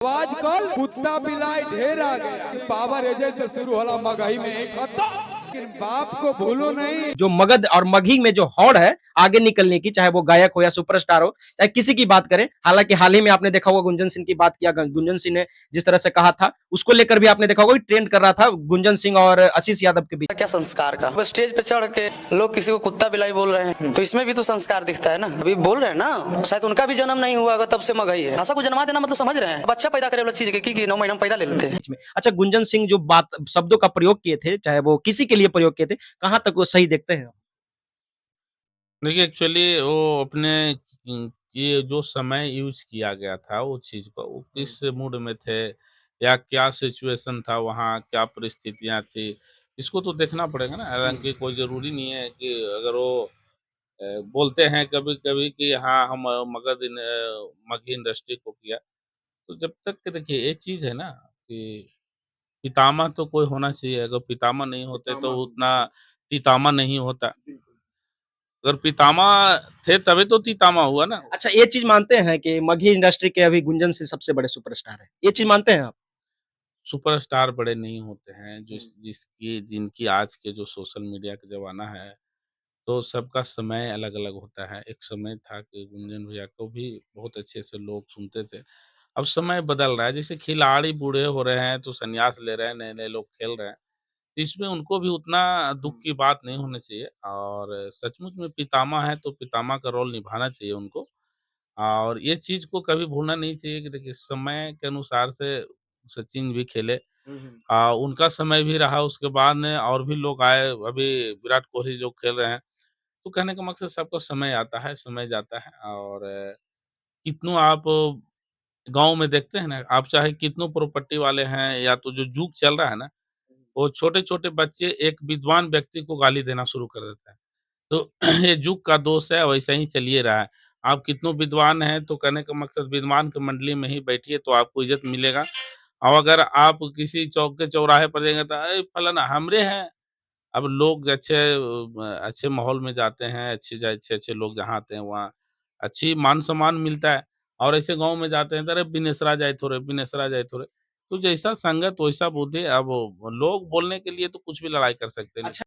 आजकल कुत्ता बिलाई ढेर आ गया। पावर एजे से शुरू होला मगही में एक खत्म, लेकिन बाप को भूलो नहीं। जो मगध और मगही में जो हौड़ है आगे निकलने की, चाहे वो गायक हो या सुपरस्टार हो, चाहे किसी की बात करें। हालांकि हाल ही में आपने देखा होगा गुंजन सिंह की बात किया, गुंजन सिंह ने जिस तरह से कहा था उसको लेकर भी आपने देखा होगा ट्रेंड कर रहा था गुंजन सिंह और आशीष यादव के बीच। क्या संस्कार का, बस स्टेज पे चढ़ के लोग किसी को कुत्ता बिलाई बोल रहे हैं, तो इसमें भी तो संस्कार दिखता है ना। अभी बोल रहे हैं ना, शायद उनका भी जन्म नहीं हुआ, तब से मगही है। भाषा को जन्मा देना मतलब समझ रहे हैं, बच्चा पैदा करे वाला चीज की 9 महीना में पैदा ले लेते हैं। अच्छा, गुंजन सिंह जो बात शब्दों का प्रयोग किए थे, चाहे वो किसी के लिए प्रयोग किए थे, कहां तक वो सही देखते हैं? देखिए एक्चुअली वो अपने ये जो समय यूज़ किया गया था वो चीज़ को, वो किस मूड में थे या क्या सिचुएशन था वहाँ, क्या परिस्थितियाँ थी, इसको तो देखना पड़ेगा ना। हालाँकि कोई ज़रूरी नहीं है कि अगर वो बोलते हैं कभी-कभी कि हाँ, हम मगही इंडस्ट्री को किया, तो जब तक कि देखिए एक चीज़ है ना कि पितामह तो कोई होना चाहिए, अगर पितामह नहीं होते तो उतना तीतामा नहीं होता। अगर पितामह थे तभी तो तीतामा हुआ ना। अच्छा, ये चीज मानते हैं कि मगही इंडस्ट्री के अभी गुंजन सिंह सबसे बड़े सुपरस्टार है, ये चीज मानते हैं आप? सुपरस्टार बड़े नहीं होते हैं, जिनकी आज के जो सोशल मीडिया का ज़माना है, तो सबका समय अलग-अलग होता है। एक समय था कि गुंजन भैया को भी बहुत अच्छे से लोग सुनते थे। अब समय बदल रहा है, जैसे खिलाड़ी बूढ़े हो रहे हैं, तो संन्यास ले रहे हैं, नए-नए लोग खेल रहे हैं। इसमें उनको भी उतना दुःख की बात नहीं होनी चाहिए और सचमुच में पितामह हैं, तो पितामह का रोल निभाना चाहिए उनको। और ये चीज़ को कभी भूलना नहीं चाहिए कि देखिए समय के अनुसार से सचिन भी खेले। उनका समय भी रहा, उसके बाद में और भी लोग आए, अभी विराट कोहली जो खेल रहे हैं। तो कहने का मकसद सबका समय आता है, समय जाता है और कितनों आप गाँव में देखते हैं ना, आप चाहे कितनों प्रॉपर्टी वाले हैं या तो जो जुग चल रहा है ना, वो छोटे-छोटे बच्चे एक विद्वान व्यक्ति को गाली देना शुरू कर देते हैं। तो ये युग का दोष है, वैसे ही चल ही रहा है। आप कितनों विद्वान हैं, तो कहने का मकसद विद्वान की मंडली में ही बैठिए तो आपको इज़्ज़त मिलेगा। और अगर आप किसी चौक के चौराहे पर जाएँगे तो अरे फलाना हमरे हैं। अब लोग अच्छे माहौल में जाते हैं, अच्छे-अच्छे लोग जहाँ आते हैं वहाँ अच्छी मान-सम्मान मिलता है। और ऐसे गाँव में जाते हैं तो अरे बिनेसरा जाए थोड़े, बिनेसरा जाए थोड़े। तो जैसा संगत वैसा बुद्धि। अब लोग बोलने के लिए तो कुछ भी लड़ाई कर सकते हैं। अच्छा।